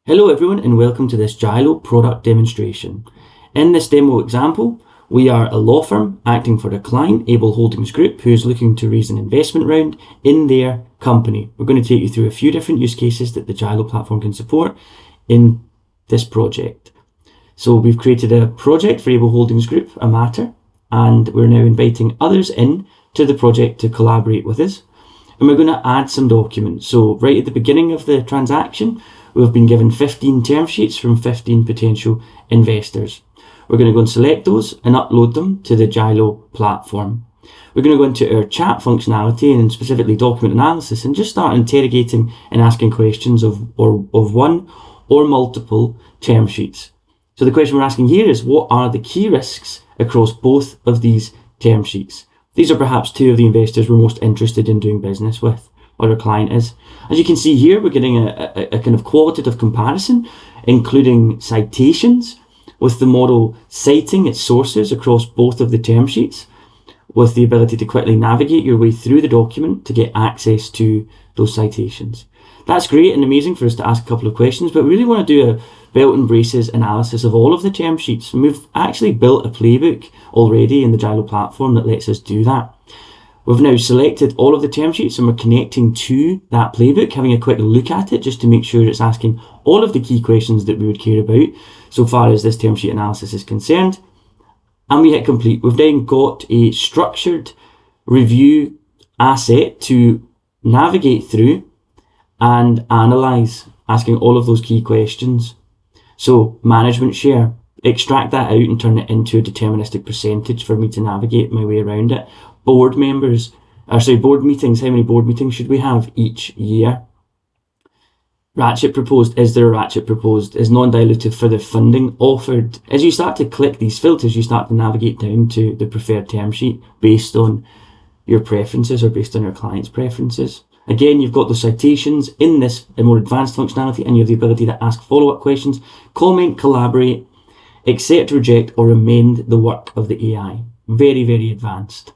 Hello everyone and welcome to this Jylo product demonstration. In this demo example, we are a law firm acting for a client, Able Holdings Group, who is looking to raise an investment round in their company. We're going to take you through a few different use cases that the Jylo platform can support in this project. So we've created a project for Able Holdings Group, a matter, and we're now inviting others in to the project to collaborate with us. And we're going to add some documents. So right at the beginning of the transaction, we've been given 15 term sheets from 15 potential investors. We're going to go and select those and upload them to the Jylo platform. We're going to go into our chat functionality and specifically document analysis and just start interrogating and asking questions of one or multiple term sheets. So the question we're asking here is, what are the key risks across both of these term sheets? These are perhaps two of the investors we're most interested in doing business with, or our client is. As you can see here, we're getting a kind of qualitative comparison, including citations, with the model citing its sources across both of the term sheets, with the ability to quickly navigate your way through the document to get access to those citations. That's great and amazing for us to ask a couple of questions, but we really want to do a belt and braces analysis of all of the term sheets. And we've actually built a playbook already in the Jylo platform that lets us do that. We've now selected all of the term sheets and we're connecting to that playbook, having a quick look at it just to make sure it's asking all of the key questions that we would care about so far as this term sheet analysis is concerned. And we hit complete. We've then got a structured review asset to navigate through and analyse, asking all of those key questions. So management share, extract that out and turn it into a deterministic percentage for me to navigate my way around it. Board meetings, how many board meetings should we have each year? Ratchet proposed, is there a ratchet proposed? Is non-dilutive further funding offered? As you start to click these filters, you start to navigate down to the preferred term sheet based on your preferences or based on your client's preferences. Again, you've got the citations in this more advanced functionality, and you have the ability to ask follow-up questions, comment, collaborate, accept, reject, or amend the work of the AI. Very, very advanced.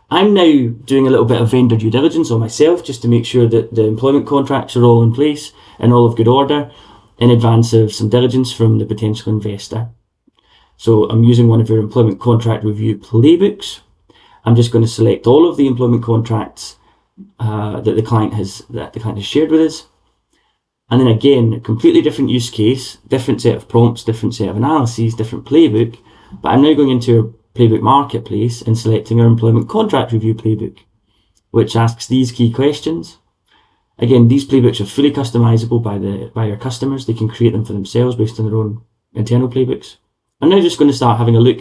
I'm now doing a little bit of vendor due diligence on myself just to make sure that the employment contracts are all in place and all of good order in advance of some diligence from the potential investor. So I'm using one of your employment contract review playbooks. I'm just going to select all of the employment contracts that the client has shared with us. And then again, a completely different use case, different set of prompts, different set of analyses, different playbook. But I'm now going into our playbook marketplace and selecting our employment contract review playbook, which asks these key questions. Again, these playbooks are fully customizable by our customers. They can create them for themselves based on their own internal playbooks. I'm now just going to start having a look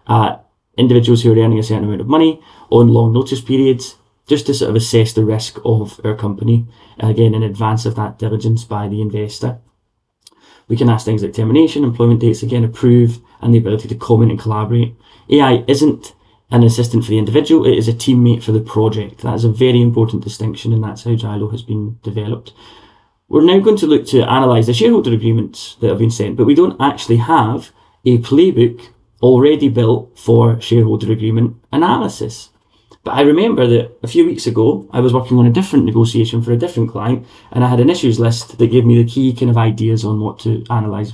at individuals who are earning a certain amount of money on long notice periods, just to sort of assess the risk of our company, again, in advance of that diligence by the investor. We can ask things like termination, employment dates, again, approve, and the ability to comment and collaborate. AI isn't an assistant for the individual, it is a teammate for the project. That is a very important distinction, and that's how Jylo has been developed. We're now going to look to analyse the shareholder agreements that have been sent, but we don't actually have a playbook already built for shareholder agreement analysis. But I remember that a few weeks ago, I was working on a different negotiation for a different client, and I had an issues list that gave me the key kind of ideas on what to analyse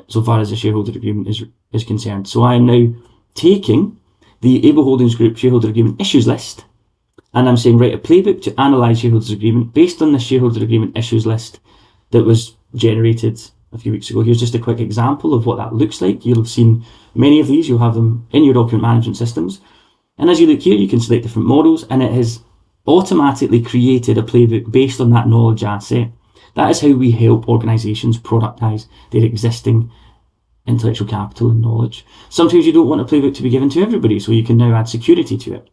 so far as the shareholder agreement is concerned. So I am now taking the Able Holdings Group shareholder agreement issues list, and I'm saying, write a playbook to analyse shareholders agreement based on the shareholder agreement issues list that was generated a few weeks ago. Here's just a quick example of what that looks like. You'll have seen many of these. You'll have them in your document management systems. And as you look here, you can select different models, and it has automatically created a playbook based on that knowledge asset. That is how we help organisations productise their existing intellectual capital and knowledge. Sometimes you don't want a playbook to be given to everybody, so you can now add security to it.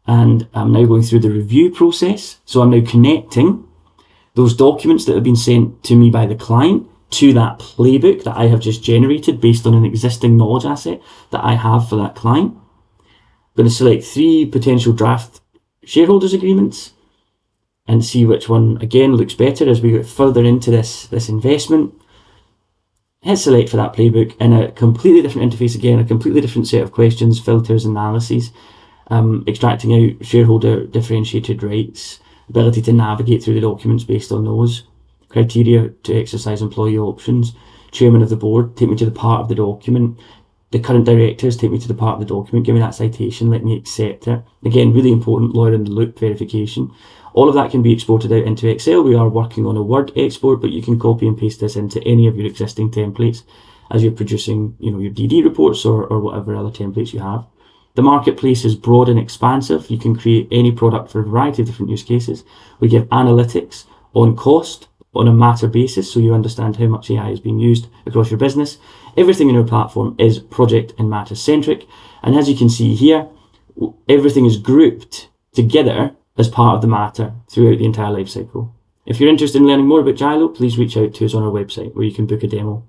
And I'm now going through the review process. So I'm now connecting those documents that have been sent to me by the client to that playbook that I have just generated based on an existing knowledge asset that I have for that client. I'm going to select 3 potential draft shareholders agreements and see which one again looks better as we get further into this investment. Hit select for that playbook in a completely different interface, again, a completely different set of questions, filters, analyses, extracting out shareholder differentiated rights, ability to navigate through the documents based on those. criteria to exercise employee options, chairman of the board, take me to the part of the document, the current directors, take me to the part of the document, give me that citation, let me accept it. Again, really important lawyer in the loop verification. All of that can be exported out into Excel. We are working on a Word export, but you can copy and paste this into any of your existing templates as you're producing, your DD reports or whatever other templates you have. The marketplace is broad and expansive. You can create any product for a variety of different use cases. We give analytics on cost on a matter basis, so you understand how much AI is being used across your business. Everything in our platform is project and matter centric. And as you can see here, everything is grouped together as part of the matter throughout the entire life cycle. If you're interested in learning more about Jylo, please reach out to us on our website where you can book a demo.